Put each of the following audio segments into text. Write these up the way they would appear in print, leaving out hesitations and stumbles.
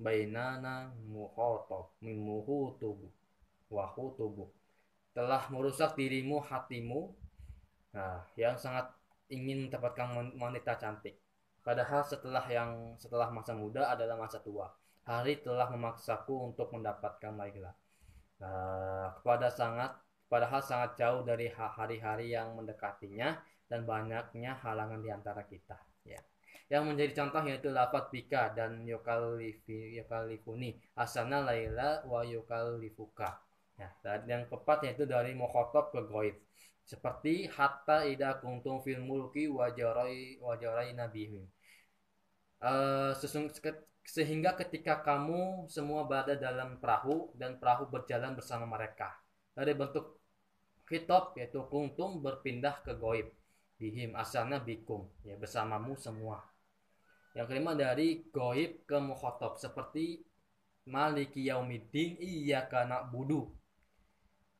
bainana muhotob mimuhu tubuh wahu tubuh, telah merusak dirimu hatimu, nah, yang sangat ingin mendapatkan wanita cantik. Padahal setelah masa muda adalah masa tua. Hari telah memaksaku untuk mendapatkan Laila. Padahal sangat jauh dari hari-hari yang mendekatinya dan banyaknya halangan di antara kita. Ya. Yang menjadi contoh yaitu lafaz bika dan yukalifuni asana laila wa yukalifuka. Ya, dan yang keempat yaitu dari mukhatab ke goib. Seperti hatta ida kuntum fil mulki wajarai nabihim. Eh, sehingga ketika kamu semua berada dalam perahu dan perahu berjalan bersama mereka. Dari bentuk khitab yaitu kuntum berpindah ke goib. Bihim asalnya bikum, ya bersamamu semua. Yang kelima dari goib ke mukhatab seperti maliki yaumiddin iyyaka na'budu.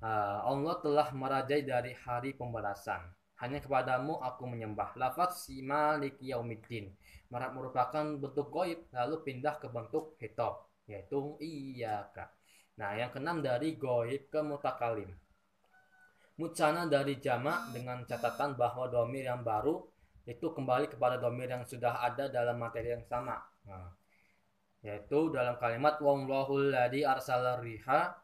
Allah telah merajai dari hari pembalasan. Hanya kepadamu aku menyembah. Lafaz si maliki yaumiddin merupakan bentuk goib lalu pindah ke bentuk khitab yaitu iyyaka. Nah, yang keenam dari goib ke mutakalim. Mucana dari jamak dengan catatan bahwa domir yang baru itu kembali kepada domir yang sudah ada dalam materi yang sama. Nah, yaitu dalam kalimat wallahul ladzi arsala riha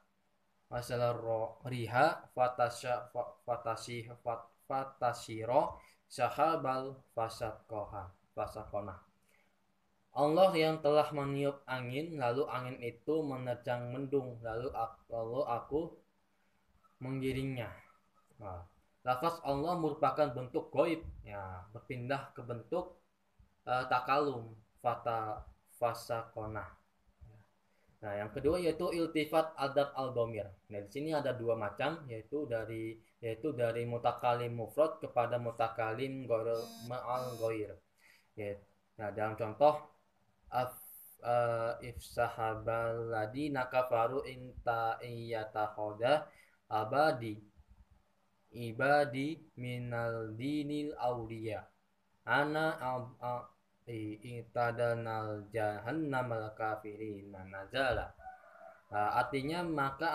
fatashiro sahabal fasakona. Allah yang telah meniup angin, lalu angin itu menerjang mendung, lalu aku menggiringnya. Nah, lafaz Allah merupakan bentuk goib, ya, berpindah ke bentuk takalum, fasakona. Nah, yang kedua yaitu iltifat adab al-dhamir. Nah, di sini ada dua macam yaitu dari mutakalim mufrad kepada mutakalim ghair ma'al ghair. Ya. Nah, dalam contoh ifsahabal ladina kafaru inta iyatahoda abadi ibadi minal dinil auliya ana itadanal jahannamal kafirina nazala. Artinya maka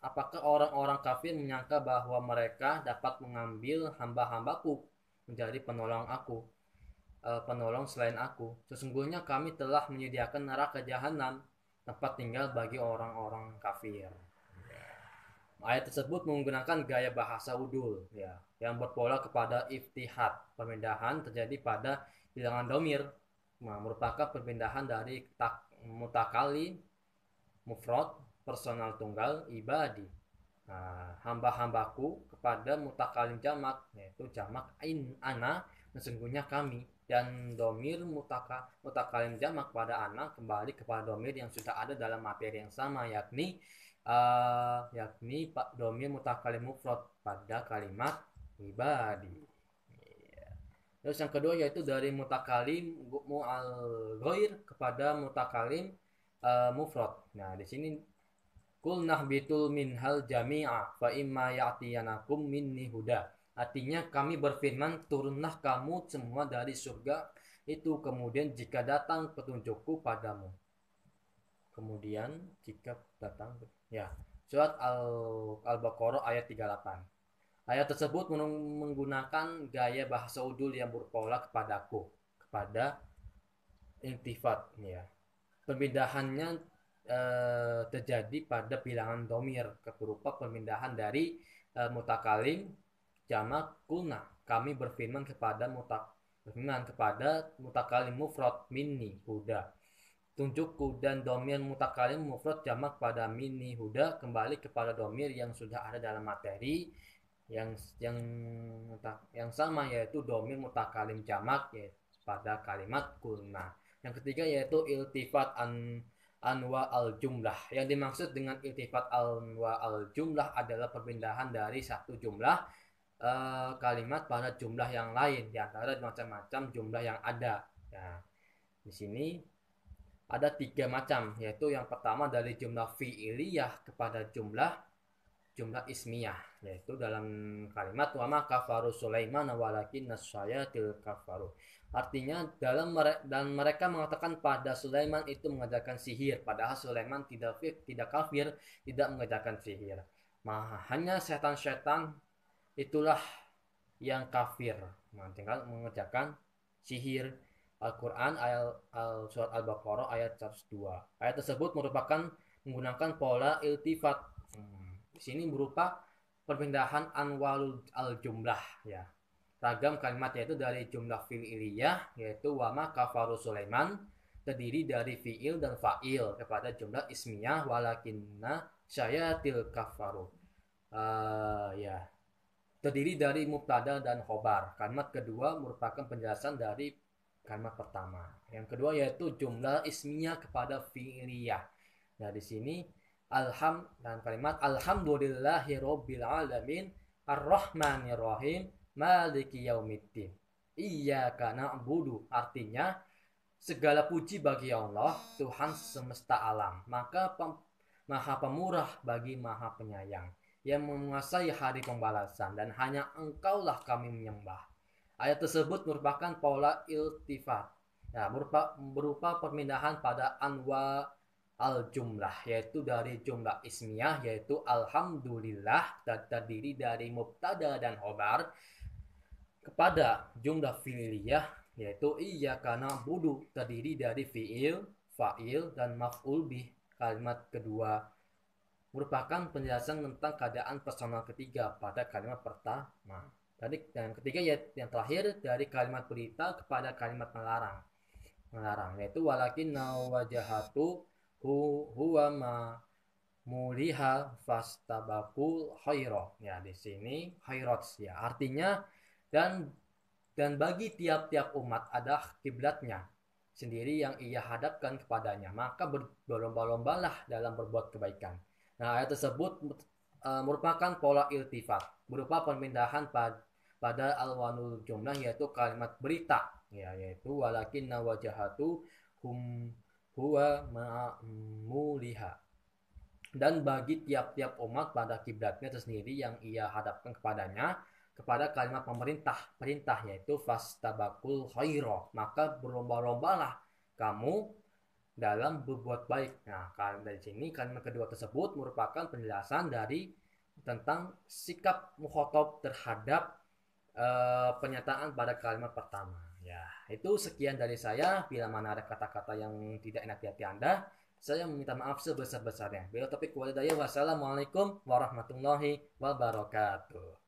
apakah orang-orang kafir menyangka bahwa mereka dapat mengambil hamba-hambaku menjadi penolong selain aku. Sesungguhnya kami telah menyediakan neraka jahanam tempat tinggal bagi orang-orang kafir. Ayat tersebut menggunakan gaya bahasa udul, ya, yang berpola kepada iftihad. Pemindahan terjadi pada bilangan domir, merupakan perpindahan dari mutakali mufrad personal tunggal ibadi, hamba-hambaku, kepada mutakalim jamak yaitu jamak ana, sesungguhnya kami, dan domir mutakalim jamak pada ana kembali kepada domir yang sudah ada dalam materi yang sama yakni domir mutakalim mufrad pada kalimat ibadi. Terus yang kedua yaitu dari mutakalim mu'al ghair kepada mutakalim mufrad. Nah, di sini kul nahbitul minhal jami'a fa imma ya'tiyanakum minni huda. Artinya kami berfirman, turunlah kamu semua dari surga itu, kemudian jika datang petunjukku padamu. Kemudian jika datang, ya, surat Al-Baqarah ayat 38. Ayat tersebut menggunakan gaya bahasa udul yang berpola kepada iltifat, ya. Pemindahannya terjadi pada bilangan domir berupa pemindahan dari mutakalim jamak kulna. Kami berfirman kepada mutakalim mufrad minni huda, tunjukku, dan domir mutakalim mufrad jamak pada minni huda kembali kepada domir yang sudah ada dalam materi yang sama yaitu domir mutakalim jamak yaitu pada kalimat kulna. Yang ketiga yaitu iltifat anwa al-jumlah. Yang dimaksud dengan iltifat anwa al-jumlah adalah perpindahan dari satu jumlah kalimat pada jumlah yang lain di antara macam-macam jumlah yang ada. Nah, di sini ada 3 macam, yaitu yang pertama dari jumlah fi'iliyah kepada jumlah ismiyah, yaitu dalam kalimat wa ma kafaru Sulaiman walakin nasyayatil kafaru. Artinya dan mereka mengatakan pada Sulaiman itu mengajarkan sihir, padahal Sulaiman tidak kafir, tidak mengajarkan sihir. Hanya setan-setan itulah yang kafir, tinggal mengerjakan sihir. Al-Quran surat Al-Baqarah ayat 102. Ayat tersebut merupakan menggunakan pola iltifat. Di sini berupa perpindahan anwalul al-jumlah, ya. Ragam kalimat yaitu dari jumlah fi'iliyah yaitu wama kafaru Sulaiman, terdiri dari fi'il dan fa'il, kepada jumlah ismiyah walakinna syayatil kafaru. Ya, terdiri dari mubtada dan khobar. Kalimat kedua merupakan penjelasan dari kalimat pertama. Yang kedua yaitu jumlah ismiyah kepada fi'liyah. Nah, di sini dan kalimat alhamdulillahirabbil alamin arrahmanirrahim maliki yaumiddin. Iyyaka na'budu, artinya segala puji bagi Allah, Tuhan semesta alam, maka Maha Pemurah bagi Maha Penyayang, yang menguasai hari pembalasan, dan hanya Engkaulah kami menyembah. Ayat tersebut merupakan pola iltifat, ya, berupa perpindahan pada anwa al-jumlah, yaitu dari jumlah ismiyah yaitu alhamdulillah, terdiri dari mubtada dan khobar, kepada jumlah fi'liyah yaitu iyyaka na'budu, terdiri dari fi'il, fa'il, dan maf'ul bih. Kalimat kedua merupakan penjelasan tentang keadaan personal ketiga pada kalimat pertama. Dan ketiga yang terakhir dari kalimat berita kepada kalimat melarang yaitu walakinna wajhatu huwa ma muliha fastabaqul khairat. Ya, di sini khairat, ya, artinya dan bagi tiap-tiap umat ada kiblatnya sendiri yang ia hadapkan kepadanya, maka berlomba-lombalah dalam berbuat kebaikan. Nah, ayat tersebut merupakan pola iltifat berupa perpindahan pada alwanul jumlah yaitu kalimat berita, ya, yaitu walakinna wajhatu huwa ma'muliha, dan bagi tiap-tiap umat pada kiblatnya tersendiri yang ia hadapkan kepadanya, kepada kalimat perintah yaitu fastabaqul khaira, maka berlomba-lombalah kamu dalam berbuat baik. Nah, dari sini kalimat kedua tersebut merupakan penjelasan dari tentang sikap mukhatab terhadap pernyataan pada kalimat pertama. Ya, itu sekian dari saya. Bila mana ada kata-kata yang tidak enak di hati Anda, saya meminta maaf sebesar-besarnya. Bila topik walidaya, wassalamualaikum warahmatullahi wabarakatuh.